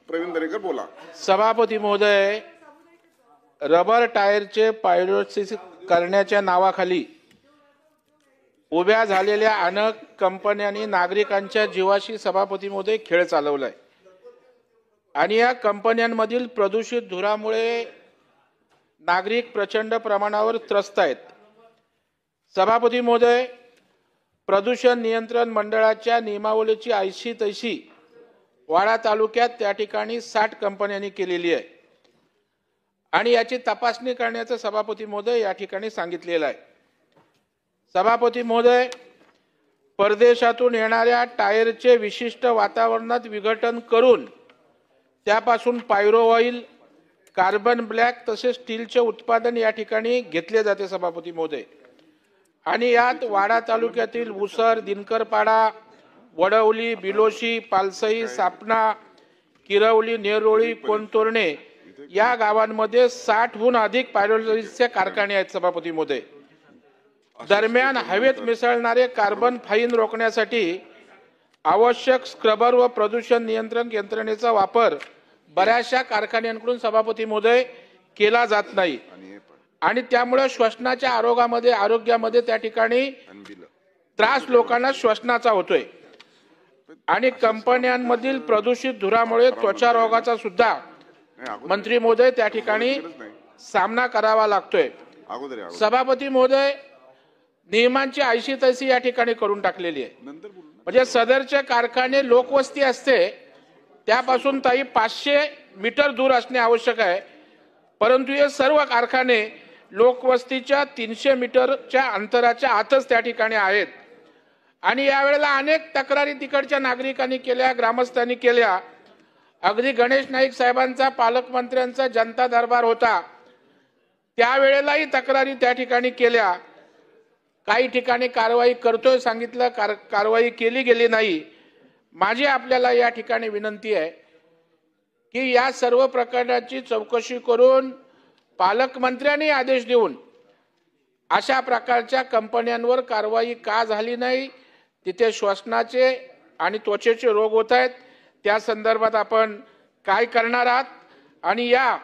प्रवीण दरेकर बोला. सभापती महोदय, रबर टायरचे पायरोसिस करण्याच्या नावाखाली उभ्या झालेल्या अनेक कंपन्यांनी नागरिकांच्या जीवाशी सभापती महोदय खेळ चालवलाय आणि या कंपन्यांमधील प्रदूषित धुरामुळे नागरिक प्रचंड प्रमाणावर त्रस्त आहेत. सभापती महोदय, प्रदूषण नियंत्रण मंडळाच्या नियमावलीची ऐशी तैशी वाडा तालुक्यात त्या ठिकाणी 60 कंपन्यांनी केलेली आहे आणि याची तपासणी करण्याचं सभापती महोदय या ठिकाणी सांगितलेलं आहे. सभापती महोदय, परदेशातून येणाऱ्या टायरचे विशिष्ट वातावरणात विघटन करून त्यापासून पायरो ऑइल, कार्बन ब्लॅक तसेच स्टीलचे उत्पादन या ठिकाणी घेतले जाते सभापती महोदय. आणि यात वाडा तालुक्यातील उसर, दिनकरपाडा, वडवली, बिलोशी, पालसई, सापना, किरवली, नेरोळी, कोणतोरणे या गावांमध्ये 60हून अधिक पायरोसिसचे कारखाने आहेत सभापती महोदय. दरम्यान हवेत मिसळणारे कार्बन फाईन रोखण्यासाठी आवश्यक स्क्रबर व प्रदूषण नियंत्रण यंत्रणेचा वापर बऱ्याचशा कारखान्यांकडून सभापती महोदय केला जात नाही आणि त्यामुळे श्वसनाच्या आरोग्यामध्ये त्या ठिकाणी त्रास लोकांना श्वसनाचा होतोय आणि कंपन्यांमधील प्रदूषित धुरामुळे त्वचा रोगाचा सुद्धा मंत्री महोदय त्या ठिकाणी सामना करावा लागतोय. सभापती महोदय, नियमांची ऐशी तैशी या ठिकाणी करून टाकलेली आहे. म्हणजे सदरचे कारखाने लोकवस्ती असते त्यापासून 500 मीटर दूर असणे आवश्यक आहे, परंतु हे सर्व कारखाने लोकवस्तीच्या 300 मीटरच्या अंतराच्या आतच त्या ठिकाणी आहेत आणि यावेळेला अनेक तक्रारी तिकडच्या नागरिकांनी केल्या, ग्रामस्थांनी केल्या. अगदी गणेश नाईक साहेबांचा पालकमंत्र्यांचा जनता दरबार होता, त्यावेळेलाही तक्रारी त्या ठिकाणी केल्या. काही ठिकाणी कारवाई करतोय सांगितलं, कारवाई केली गेली नाही. माझी आपल्याला या ठिकाणी विनंती आहे की या सर्व प्रकरणाची चौकशी करून पालकमंत्र्यांनी आदेश देऊन अशा प्रकारच्या कंपन्यांवर कारवाई का झाली नाही, तिथे श्वसनाचे आणि त्वचेचे रोग होत आहेत, त्या संदर्भात आपण काय करणार आहात आणि या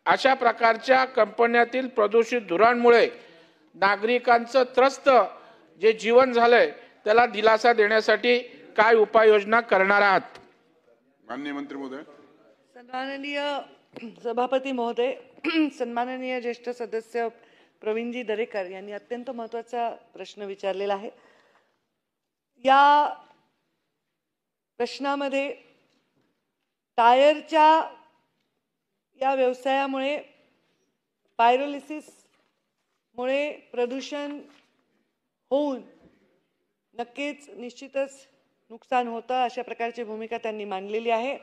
अशा प्रकारच्या कंपन्यातील प्रदूषित धुरांमुळे नागरिकांचं त्रस्त जे जीवन झालंय त्याला दिलासा देण्यासाठी काय उपाययोजना करणार आहात. माननीय मंत्री महोदय. सन्माननीय सभापती महोदय, सन्माननीय ज्येष्ठ सदस्य प्रवीणजी दरेकर यांनी अत्यंत महत्त्वाचा प्रश्न विचारलेला आहे. या प्रश्नामध्ये टायरच्या या व्यवसायामुळे पायरोलिसिस मुळे प्रदूषण होऊन नक्कीच निश्चितच नुकसान होतं अशा प्रकारची भूमिका त्यांनी मांडलेली आहे.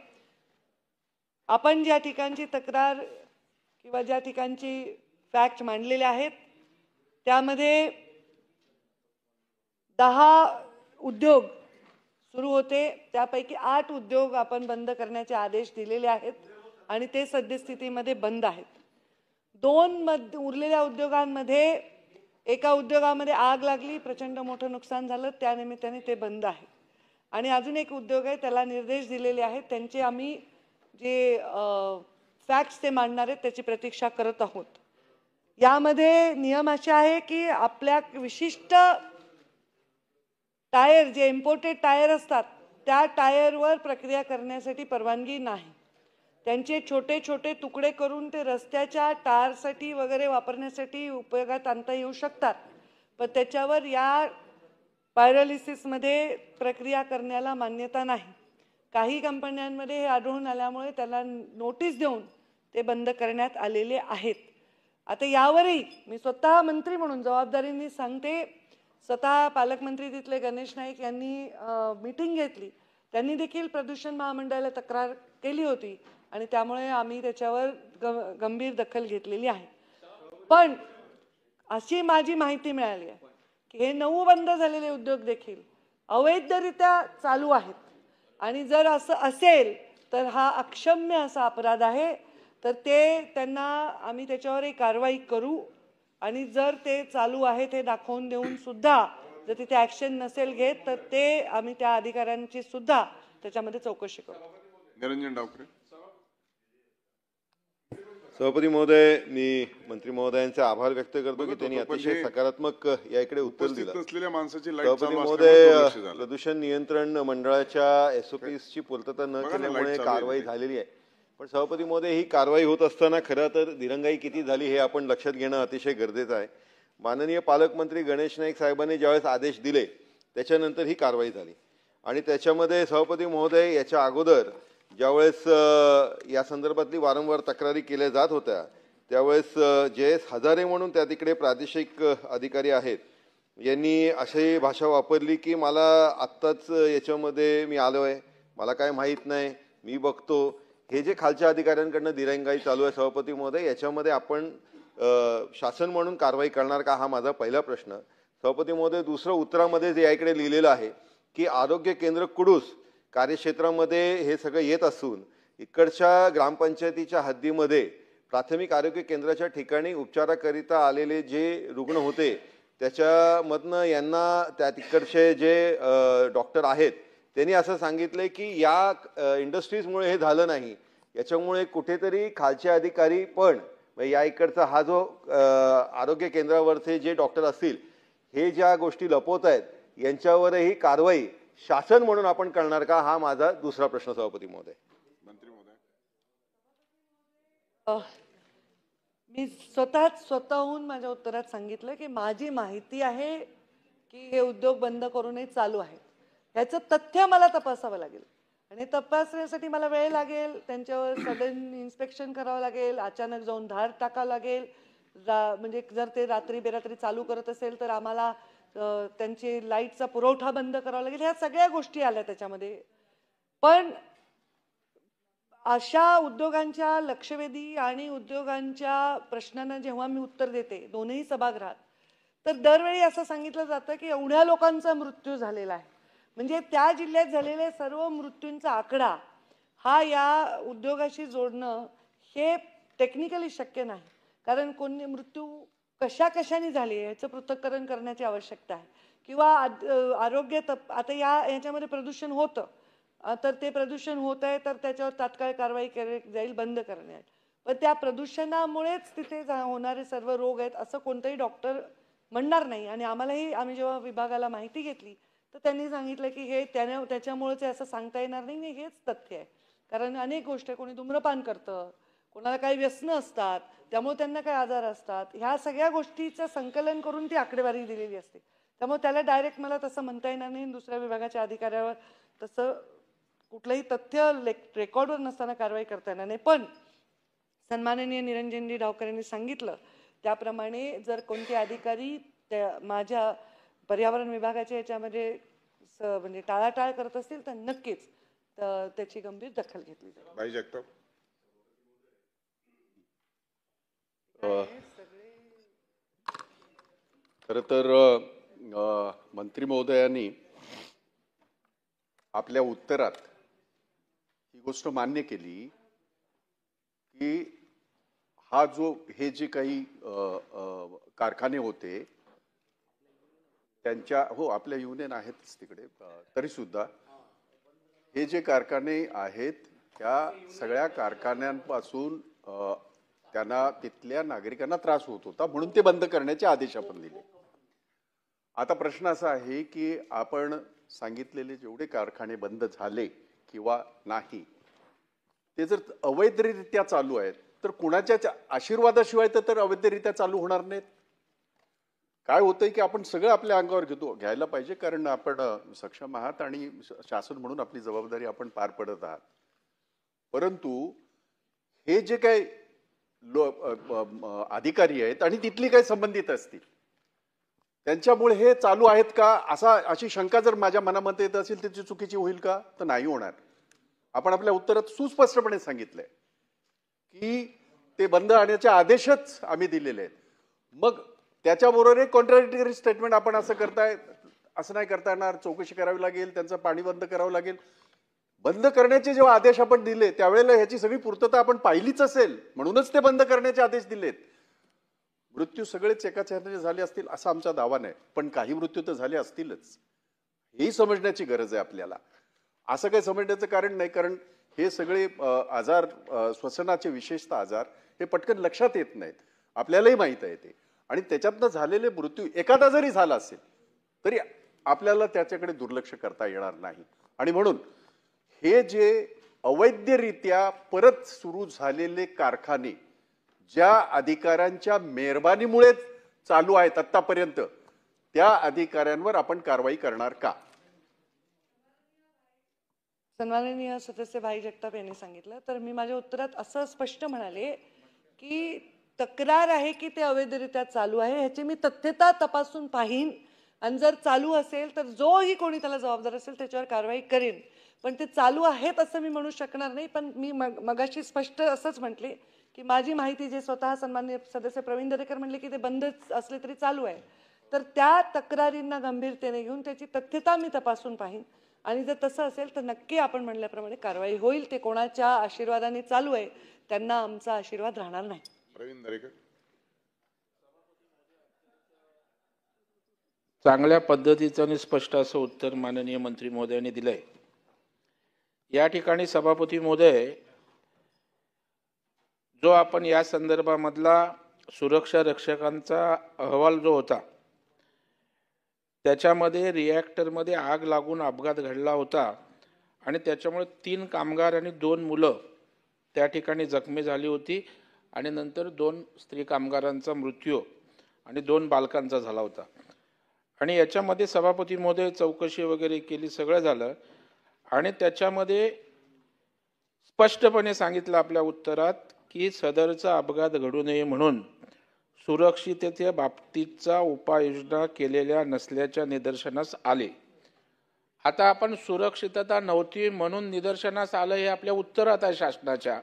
आपण ज्या ठिकाणची तक्रार किंवा ज्या ठिकाणची फॅक्ट मांडलेले आहेत त्यामध्ये 10 उद्योग सुरू होते, त्यापैकी 8 उद्योग आपण बंद करण्याचे आदेश दिलेले आहेत आणि ते सद्यस्थितीमध्ये बंद आहेत. 2 उरलेल्या उद्योगांमध्ये एका उद्योगामध्ये आग लागली, प्रचंड मोठं नुकसान झालं, त्यानिमित्ताने ते बंद आहे. आणि अजून एक उद्योग आहे त्याला निर्देश दिलेले आहेत, त्यांचे आम्ही जे फॅक्ट्स ते मांडणार आहेत त्याची प्रतीक्षा करत आहोत. यामध्ये नियम असे आहे की आपल्या विशिष्ट टायर जे इम्पोर्टेड टायर असतात त्या टायरवर प्रक्रिया करण्यासाठी परवानगी नाही. त्यांचे छोटे छोटे तुकडे करून ते रस्त्याच्या टारसाठी वगैरे वापरण्यासाठी उपयोगात आणता येऊ शकतात, पण त्याच्यावर या पायरोलिसिसमध्ये प्रक्रिया करण्याला मान्यता नाही. काही कंपन्यांमध्ये हे आढळून आल्यामुळे त्याला नोटीस देऊन ते बंद करण्यात आलेले आहेत. आता यावरही मी स्वतः मंत्री म्हणून जबाबदारीने सांगते, स्वतः पालकमंत्री तिथले गणेश नाईक यांनी मीटिंग घेतली, त्यांनी देखील प्रदूषण महामंडळाला तक्रार केली होती आणि त्यामुळे आम्ही त्याच्यावर गंभीर दखल घेतलेली आहे. पण अशी माझी माहिती मिळाली आहे की हे 9 बंद झालेले उद्योग देखील अवैधरित्या चालू आहेत आणि जर असं असेल तर हा अक्षम्य असा अपराध आहे. तर ते त्यांना आम्ही त्याच्यावरही कारवाई करू आणि जर ते चालू आहे ते दाखवून देऊन सुद्धा जर तिथे ॲक्शन नसेल घेत तर ते आम्ही त्या अधिकाऱ्यांची सुद्धा त्याच्यामध्ये चौकशी करू. निरंजन डावकरे. सभापती महोदय, मी मंत्री महोदयांचे आभार व्यक्त करतो की त्यांनी अतिशय सकारात्मक या इकडे उत्तर दिलं. नसलेल्या माणसाची लाईट सभापती चालू महोदय, असल्यामुळे दुर्लक्ष झालं. प्रदूषण नियंत्रण मंडळाच्या एसओपीची पूर्तता न केल्यामुळे कारवाई झालेली आहे. पण सभापती महोदय, ही कारवाई होत असताना खरं तर दिरंगाई किती झाली हे आपण लक्षात घेणं अतिशय गरजेचं आहे. माननीय पालकमंत्री गणेश नाईक साहेबांनी ज्यावेळेस आदेश दिले त्याच्यानंतर ही कारवाई झाली. आणि त्याच्यामध्ये सभापती महोदय, याच्या अगोदर ज्यावेळेस या संदर्भातली वारंवार तक्रारी केल्या जात होत्या त्यावेळेस जयेश हजारे म्हणून त्या तिकडे प्रादेशिक अधिकारी आहेत, यांनी अशी भाषा वापरली की मला आत्ताच याच्यामध्ये मी आलो आहे, मला काय माहीत नाही, मी बघतो. हे जे खालच्या अधिकाऱ्यांकडनं दिरंगाई चालू आहे सभापती महोदय, याच्यामध्ये आपण शासन म्हणून कारवाई करणार का, हा माझा पहिला प्रश्न. सभापती महोदय, दुसरं उत्तरामध्ये जे या इकडे लिहिलेलं आहे की आरोग्य केंद्र कुडूस कार्यक्षेत्रामध्ये हे सगळं येत असून इकडच्या ग्रामपंचायतीच्या हद्दीमध्ये प्राथमिक आरोग्य केंद्राच्या ठिकाणी उपचाराकरिता आलेले जे रुग्ण होते त्याच्यामधनं यांना त्या तिकडचे जे डॉक्टर आहेत त्यांनी असं सांगितलंय की या इंडस्ट्रीजमुळे हे झालं नाही, याच्यामुळे कुठेतरी खालचे अधिकारी पण या इकडचा हा जो आरोग्य केंद्रावरचे जे डॉक्टर असतील हे ज्या गोष्टी लपवत आहेत यांच्यावरही कारवाई शासन म्हणून आपण करणार का, हा माझा दुसरा प्रश्न सभापती महोदय. मंत्री महोदय, मी स्वतःहून माझ्या उत्तरात सांगितलं की माझी माहिती आहे की हे उद्योग बंद करूनही चालू आहेत. ह्याचं तथ्य मला तपासावं लागेल आणि तपासण्यासाठी मला वेळ लागेल, त्यांच्यावर सडन इन्स्पेक्शन करावं लागेल, अचानक जाऊन धाड टाकावं लागेल. म्हणजे जर ते रात्री बेरात्री चालू करत असेल तर आम्हाला त्यांची लाईटचा पुरवठा बंद करावा लागेल. ह्या सगळ्या गोष्टी आल्या त्याच्यामध्ये. पण अशा उद्योगांच्या लक्षवेधी आणि उद्योगांच्या प्रश्नांना जेव्हा मी उत्तर देते दोन्ही सभागृहात, तर दरवेळी असं सांगितलं जातं की एवढ्या लोकांचा मृत्यू झालेला आहे. म्हणजे त्या जिल्ह्यात झालेले सर्व मृत्यूंचा आकडा हा या उद्योगाशी जोडणं हे टेक्निकली शक्य नाही. कारण कोणी मृत्यू कशाने झाले याचं पृथक्करण करण्याची आवश्यकता आहे. किंवा आरोग्य आता याच्यामध्ये प्रदूषण होतं तर ते प्रदूषण होत आहे तर त्याच्यावर तात्काळ कारवाई केली जाईल, बंद करण्यात. पण त्या प्रदूषणामुळेच तिथे होणारे सर्व रोग आहेत असं कोणताही डॉक्टर म्हणणार नाही. आणि आम्ही जेव्हा विभागाला माहिती घेतली तर त्यांनी सांगितलं की हे त्याच्यामुळेच असं सांगता येणार नाही, हेच तथ्य आहे. कारण अनेक गोष्टी, कोणी धूम्रपान करतं, कोणाला काही व्यसनं असतात त्यामुळे त्यांना काही आजार असतात, ह्या सगळ्या गोष्टीचं संकलन करून ती आकडेवारी दिलेली असते. त्यामुळे त्याला डायरेक्ट मला तसं म्हणता येणार नाही, दुसऱ्या विभागाच्या अधिकाऱ्यावर तसं कुठलंही तथ्य रेकॉर्डवर नसताना कारवाई करता येणार नाही. पण सन्माननीय निरंजनजी डावकर यांनी सांगितलं त्याप्रमाणे जर कोणते अधिकारी माझ्या पर्यावरण विभागाच्या याच्यामध्ये म्हणजे टाळाटाळ करत असतील तर नक्कीच त्याची गंभीर दखल घेतली जाईल. बाई जगताप, खरं तर मंत्री महोदयांनी आपल्या उत्तरात ही गोष्ट मान्य केली की हा जो हे जे काही कारखाने होते त्यांच्या, हो आपल्या युनियन आहेतच तिकडे, तरी सुद्धा हे जे कारखाने आहेत त्या सगळ्या कारखान्यांपासून त्यांना तिथल्या नागरिकांना त्रास होत होता म्हणून ते बंद करण्याचे आदेश आपण दिले. आता प्रश्न असा आहे की आपण सांगितलेले जेवढे कारखाने बंद झाले किंवा नाही ते जर अवैधरित्या चालू आहेत तर कुणाच्या आशीर्वादाशिवाय तर अवैधरित्या चालू होणार नाहीत. काय होतंय की आपण सगळं आपल्या अंगावर घ्यायला पाहिजे, कारण आपण सक्षम आहात आणि शासन म्हणून आपली जबाबदारी आपण पार पडत आहात. परंतु हे जे काही अधिकारी आहेत आणि तिथली काही संबंधित असतील त्यांच्यामुळे हे चालू आहेत का अशी शंका जर माझ्या मनामध्ये येत असेल तर ती चुकीची होईल का, तर नाही होणार. आपण आपल्या उत्तरात सुस्पष्टपणे सांगितलंय की ते बंद आणण्याचे आदेशच आम्ही दिलेले आहेत. मग त्याच्याबरोबर एक कॉन्ट्राडिक्टरी स्टेटमेंट आपण असं नाही करता येणार, चौकशी करावी लागेल, त्यांचं पाणी बंद करावं लागेल. बंद करण्याचे जेव्हा आदेश आपण दिले त्यावेळेला ह्याची सगळी पूर्तता आपण पाहिलीच असेल म्हणूनच ते बंद करण्याचे आदेश दिलेत. मृत्यू सगळेच एकाच ह्याने झाले असतील असा आमचा दावा नाही, पण काही मृत्यू तर झाले असतीलच, हेही समजण्याची गरज आहे आपल्याला. असं काही समजण्याचं कारण नाही, कारण हे सगळे आजार, श्वसनाचे विशेषतः आजार हे पटकन लक्षात येत नाहीत. आपल्यालाही माहीत आहे ते. आणि त्याच्यातनं झालेले मृत्यू एखादा जरी झाला असेल तरी आपल्याला त्याच्याकडे दुर्लक्ष करता येणार नाही. आणि म्हणून हे जे अवैधरित्या परत सुरू झालेले कारखाने ज्या अधिकाऱ्यांच्या मेहरबानीमुळे चालू आहेत आतापर्यंत, त्या अधिकाऱ्यांवर आपण कारवाई करणार का? सन्माननीय सदस्य भाई जगताप यांनी सांगितलं, तर मी माझ्या उत्तरात असं स्पष्ट म्हणाले की तक्रार आहे की ते अवैधरित्या चालू आहे, ह्याची मी तथ्यता तपासून पाहीन आणि जर चालू असेल तर जोही कोणी त्याला जबाबदार असेल त्याच्यावर कारवाई करेन. पण ते चालू आहेत असं मी म्हणू शकणार नाही. पण मी मगाशी स्पष्ट असंच म्हटले की माझी माहिती, जे स्वतः सन्माननीय सदस्य प्रवीण दरेकर म्हणले की ते बंद असले तरी चालू आहे, तर त्या तक्रारींना गंभीरतेने घेऊन त्याची तथ्यता मी तपासून पाहीन आणि जर तसं असेल तर नक्की आपण म्हणल्याप्रमाणे कारवाई होईल. ते कोणाच्या आशीर्वादाने चालू आहे त्यांना आमचा आशीर्वाद राहणार नाही. प्रवीण दरेकर. चांगल्या पद्धतीचं आणि स्पष्ट असं उत्तर माननीय मंत्री महोदयांनी दिलंय. या ठिकाणी सभापती महोदय, जो आपण या संदर्भामधला सुरक्षा रक्षकांचा अहवाल जो होता त्याच्यामध्ये रिॲक्टरमध्ये आग लागून अपघात घडला होता आणि त्याच्यामुळे 3 कामगार आणि 2 मुलं त्या ठिकाणी जखमी झाली होती आणि नंतर 2 स्त्री कामगारांचा मृत्यू आणि 2 बालकांचा झाला होता. आणि याच्यामध्ये सभापती महोदय चौकशी वगैरे केली, सगळं झालं आणि त्याच्यामध्ये स्पष्टपणे सांगितलं आपल्या उत्तरात की सदरचा अपघात घडू नये म्हणून सुरक्षिततेच्या बाबतीतचा उपाययोजना केलेल्या नसल्याच्या निदर्शनास आले. आता आपण सुरक्षितता नव्हती म्हणून निदर्शनास आलं हे आपल्या उत्तरात आहे शासनाच्या.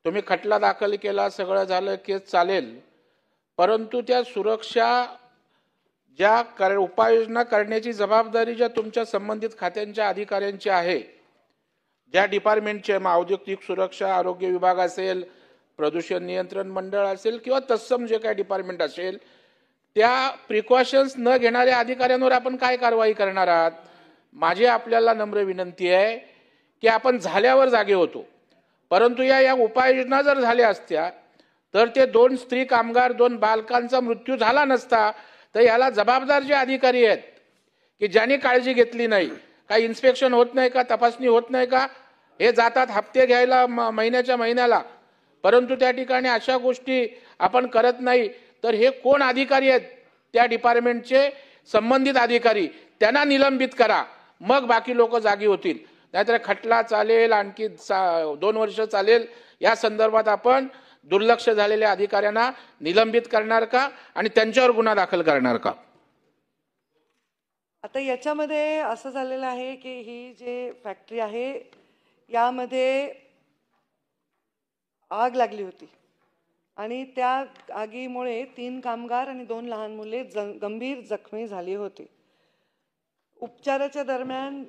तुम्ही खटला दाखल केला, सगळं झालं, केस चालेल, परंतु त्या सुरक्षा ज्या उपाययोजना करण्याची जबाबदारी ज्या तुमच्या संबंधित खात्यांच्या अधिकाऱ्यांची आहे, ज्या डिपार्टमेंटचे, औद्योगिक सुरक्षा, आरोग्य विभाग असेल, प्रदूषण नियंत्रण मंडळ असेल किंवा तत्सम जे काही डिपार्टमेंट असेल, त्या प्रिकॉशन्स न घेणाऱ्या अधिकाऱ्यांवर आपण काय कारवाई करणार आहात? माझी आपल्याला नम्र विनंती आहे की आपण झाल्यावर जागे होतो, परंतु या उपाययोजना जर झाल्या असत्या तर ते 2 स्त्री कामगार 2 बालकांचा मृत्यू झाला नसता. तर याला जबाबदार जे अधिकारी आहेत की ज्यांनी काळजी घेतली नाही, काही इन्स्पेक्शन होत नाही का, तपासणी होत नाही का, हे जातात हप्ते घ्यायला महिन्याच्या महिन्याला, परंतु त्या ठिकाणी अशा गोष्टी आपण करत नाही, तर हे कोण अधिकारी आहेत? त्या डिपार्टमेंटचे संबंधित अधिकारी, त्यांना निलंबित करा, मग बाकी लोक जागी होतील. नाहीतर खटला चालेल, आणखी 2 वर्ष चालेल. या संदर्भात आपण दुर्लक्ष झालेल्या अधिकाऱ्यांना निलंबित करणार का आणि त्यांच्यावर गुन्हा दाखल करणार का? आता याच्यामध्ये असं झालेलं आहे की ही जे फॅक्टरी आहे यामध्ये आग लागली होती आणि त्या आगीमुळे 3 कामगार आणि 2 लहान मुले गंभीर जखमी झाली होती. उपचाराच्या दरम्यान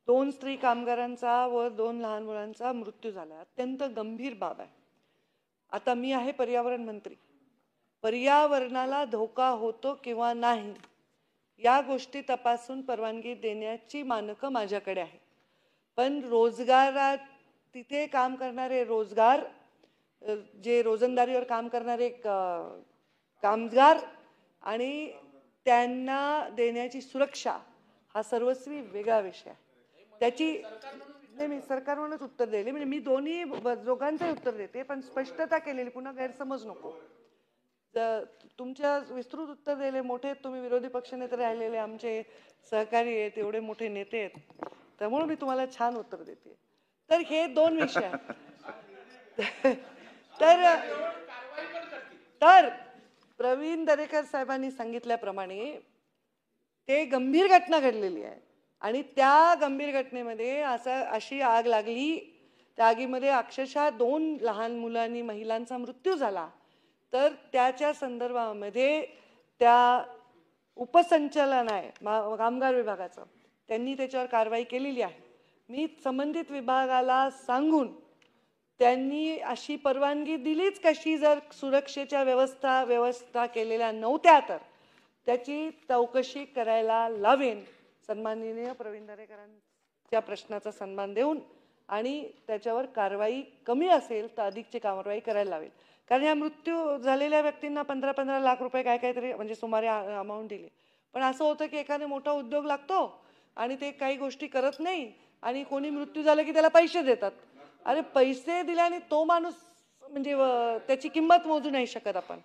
2 स्त्री कामगारांचा व 2 लहान मुलांचा मृत्यू झाला. अत्यंत गंभीर बाब आहे. आता मी आहे पर्यावरण मंत्री. पर्यावरणाला धोका होतो किंवा नाही या गोष्टी तपासून परवानगी देण्याची मानकं माझ्याकडे आहे. पण रोजगारात तिथे काम करणारे जे रोजंदारीवर काम करणारे कामगार आणि त्यांना देण्याची सुरक्षा हा सर्वस्वी वेगळा विषय आहे. त्याची मी सरकार म्हणूनच उत्तर दिले, म्हणजे मी दोन्ही दोघांचे उत्तर देते, पण स्पष्टता केलेली, पुन्हा गैरसमज नको. तुमच्या विस्तृत उत्तर दिले, मोठे तुम्ही विरोधी पक्षनेते राहिलेले आमचे सहकारी आहेत, एवढे मोठे नेते आहेत, त्यामुळे मी तुम्हाला छान उत्तर देते. तर हे 2 विषय आहेत. तर प्रवीण दरेकर साहेबांनी सांगितल्याप्रमाणे ते गंभीर घटना घडलेली आहे आणि त्या गंभीर घटनेमध्ये अशी आग लागली, त्या आगीमध्ये अक्षरशः 2 लहान मुलांनी महिलांचा मृत्यू झाला. तर त्याच्या संदर्भामध्ये त्या उपसंचालन आहे कामगार विभागाचं, त्यांनी त्याच्यावर कारवाई केलेली आहे. मी संबंधित विभागाला सांगून त्यांनी अशी परवानगी दिलीच कशी जर सुरक्षेच्या व्यवस्था केलेल्या नव्हत्या तर त्याची चौकशी करायला लावेन. सन्माननीय प्रवीण दरेकरांच्या प्रश्नाचा सन्मान देऊन आणि त्याच्यावर कारवाई कमी असेल तर अधिकची कारवाई करायला लावेल. कारण या मृत्यू झालेल्या व्यक्तींना 15-15 लाख रुपये काहीतरी म्हणजे सुमारे अमाऊंट दिली. पण असं होतं की एखादा मोठा उद्योग लागतो आणि ते काही गोष्टी करत नाही आणि कोणी मृत्यू झाला की त्याला पैसे देतात. अरे पैसे दिल्याने तो माणूस म्हणजे त्याची किंमत मोजू नाही शकत आपण.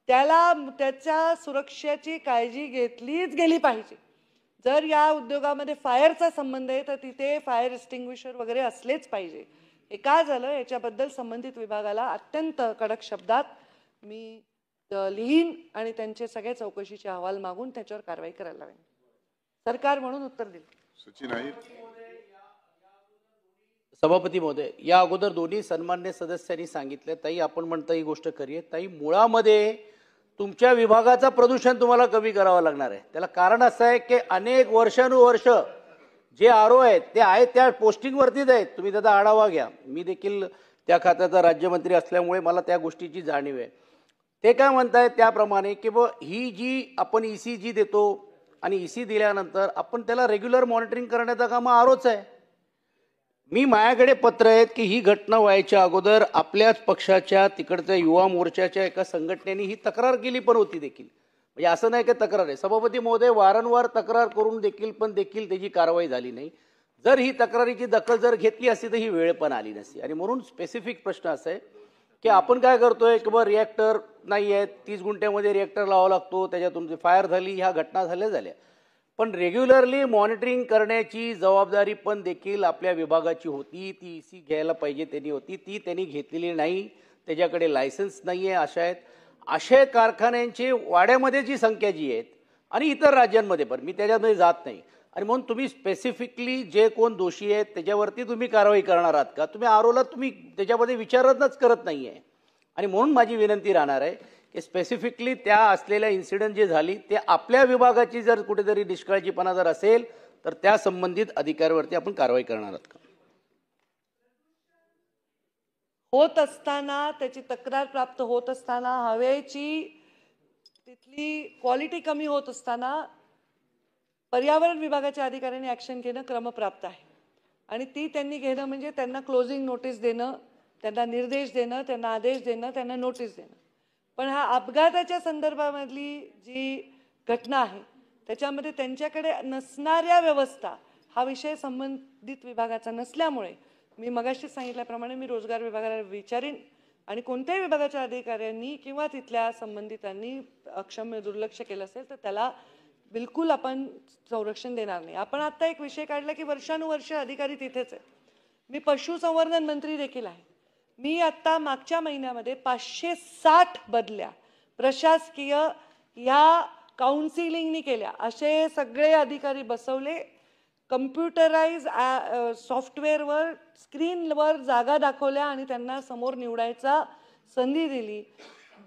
त्याला त्याच्या सुरक्षेची काळजी घेतलीच गेली पाहिजे. जर या उद्योगामध्ये फायरचा संबंध आहे तर तिथे फायर एक्सटिंग्विशर वगैरे असलेच पाहिजे. हे का झालं याच्याबद्दल संबंधित विभागाला अत्यंत कडक शब्दात मी लिहीन आणि त्यांचे सगळे चौकशीचे अहवाल मागून त्याच्यावर कारवाई करायला लावेन. सरकार म्हणून उत्तर दिलं. सचिन अहिर. सभापती महोदय, या अगोदर दोन्ही सन्मान्य सदस्यांनी सांगितलं, ताई आपण म्हणता ही गोष्ट खरी आहे. ताई, मुळामध्ये तुमच्या विभागाचं प्रदूषण तुम्हाला कमी करावं लागणार आहे. त्याला कारण असं आहे की अनेक वर्षानुवर्ष जे आरो आहेत ते आहेत त्या पोस्टिंगवरतीच आहेत. तुम्ही त्याचा आढावा घ्या. मी देखील त्या खात्याचा राज्यमंत्री असल्यामुळे मला त्या गोष्टीची जाणीव आहे. ते काय म्हणतायत त्याप्रमाणे की ही जी आपण EC जी देतो आणि EC दिल्यानंतर आपण त्याला रेग्युलर मॉनिटरिंग करण्याचं काम आरोच आहे. मी माझ्याकडे पत्र आहेत की ही घटना व्हायच्या अगोदर आपल्याच पक्षाच्या तिकडच्या युवा मोर्चाच्या एका संघटनेने ही तक्रार केली पण होती देखील. म्हणजे असं नाही की तक्रार आहे. सभापती महोदय, वारंवार तक्रार करून देखील त्याची कारवाई झाली नाही. जर ही तक्रारीची दखल जर घेतली असती तर ही वेळ पण आली नसती. आणि म्हणून स्पेसिफिक प्रश्न असा आहे की आपण काय करतोय की रिॲक्टर नाही आहेत, 30 गुंठ्यामध्ये रिॲक्टर लावावा लागतो, त्याच्यातून फायर झाली, ह्या घटना झाल्या. पण रेग्युलरली मॉनिटरिंग करण्याची जबाबदारी पण देखील आपल्या विभागाची होती. ती EC घ्यायला पाहिजे त्यांनी होती, ती त्यांनी घेतलेली नाही. त्याच्याकडे लायसन्स नाही आहे. अशा कारखान्यांची वाड्यामध्ये जी संख्या जी आहेत आणि इतर राज्यांमध्ये पण, मी त्याच्यामध्ये जात नाही. आणि म्हणून तुम्ही स्पेसिफिकली जे कोण दोषी आहेत त्याच्यावरती तुम्ही कारवाई करणार आहात का? तुम्ही आरोला तुम्ही त्याच्यामध्ये विचारणच करत नाही आहे. आणि म्हणून माझी विनंती राहणार आहे की स्पेसिफिकली त्या असलेल्या इन्सिडेंट जे झाली ते आपल्या विभागाची जर कुठेतरी निष्काळजीपणा जर असेल तर त्या संबंधित अधिकाऱ्यावरती आपण कारवाई करणार आहात का? होत असताना त्याची तक्रार प्राप्त होत असताना हवेची तिथली क्वालिटी कमी होत असताना पर्यावरण विभागाच्या अधिकाऱ्यांनी ॲक्शन घेणं क्रमप्राप्त आहे. आणि ती त्यांनी घेणं म्हणजे त्यांना क्लोजिंग नोटीस देणं, त्यांना निर्देश देणं, त्यांना आदेश देणं, त्यांना नोटीस देणं. पण हा अपघाताच्या संदर्भामधली जी घटना आहे त्याच्यामध्ये त्यांच्याकडे नसणाऱ्या व्यवस्था हा विषय संबंधित विभागाचा नसल्यामुळे मी मगाशी सांगितल्याप्रमाणे मी रोजगार विभागाला विचारीन आणि कोणत्याही विभागाच्या अधिकाऱ्यांनी किंवा तिथल्या संबंधितांनी अक्षम्य दुर्लक्ष केलं असेल तर त्याला बिलकुल आपण संरक्षण देणार नाही. आपण आता एक विषय काढला की वर्षानुवर्ष अधिकारी तिथेच आहेत. मी पशुसंवर्धन मंत्री देखील आहे. मी आत्ता मागच्या महिन्यामध्ये 560 बदल्या प्रशासकीय ह्या काउन्सिलिंगनी केल्या. असे सगळे अधिकारी बसवले. कम्प्युटराइज सॉफ्टवेअरवर स्क्रीनवर जागा दाखवल्या आणि त्यांना समोर निवडायचा संधी दिली.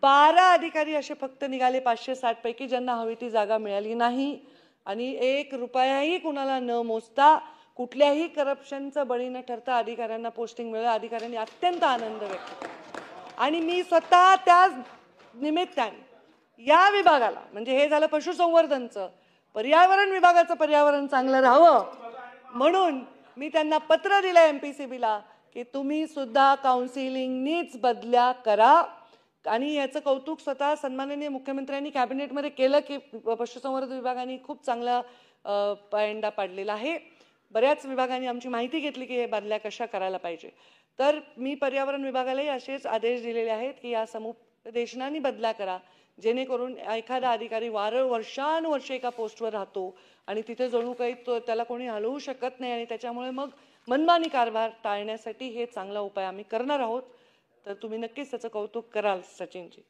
12 अधिकारी असे फक्त निघाले 560 पैकी ज्यांना हवी ती जागा मिळाली नाही. आणि 1 रुपयाही कुणाला न मोजता कुठल्याही करप्शनचं बळी न ठरता अधिकाऱ्यांना पोस्टिंग मिळालं. अधिकाऱ्यांनी अत्यंत आनंद व्यक्त केला. आणि मी स्वतः त्या निमित्ताने या विभागाला म्हणजे हे झालं पशुसंवर्धनचं, पर्यावरण विभागाचं पर्यावरण चांगलं राहावं म्हणून मी त्यांना पत्र दिलं MPCBला की तुम्ही सुद्धा काउन्सिलिंगनीच बदल्या करा. आणि याचं कौतुक स्वतः सन्माननीय मुख्यमंत्र्यांनी कॅबिनेटमध्ये केलं की पशुसंवर्धन विभागाने खूप चांगला पायंडा पाडलेला आहे. बऱ्याच विभागांनी आमची माहिती घेतली की हे बदल्या कशा करायला पाहिजे. तर मी पर्यावरण विभागालाही असेच आदेश दिलेले आहेत की या समुपदेशनांनी बदल्या करा जेणेकरून एखादा अधिकारी वर्षानुवर्षे एका पोस्टवर राहतो आणि तिथे जणू काही त्याला कोणी हलवू शकत नाही आणि त्याच्यामुळे मग मनमानी कारभार टाळण्यासाठी हे चांगला उपाय आम्ही करणार आहोत. तर तुम्ही नक्कीच त्याचं कौतुक कराल सचिनजी.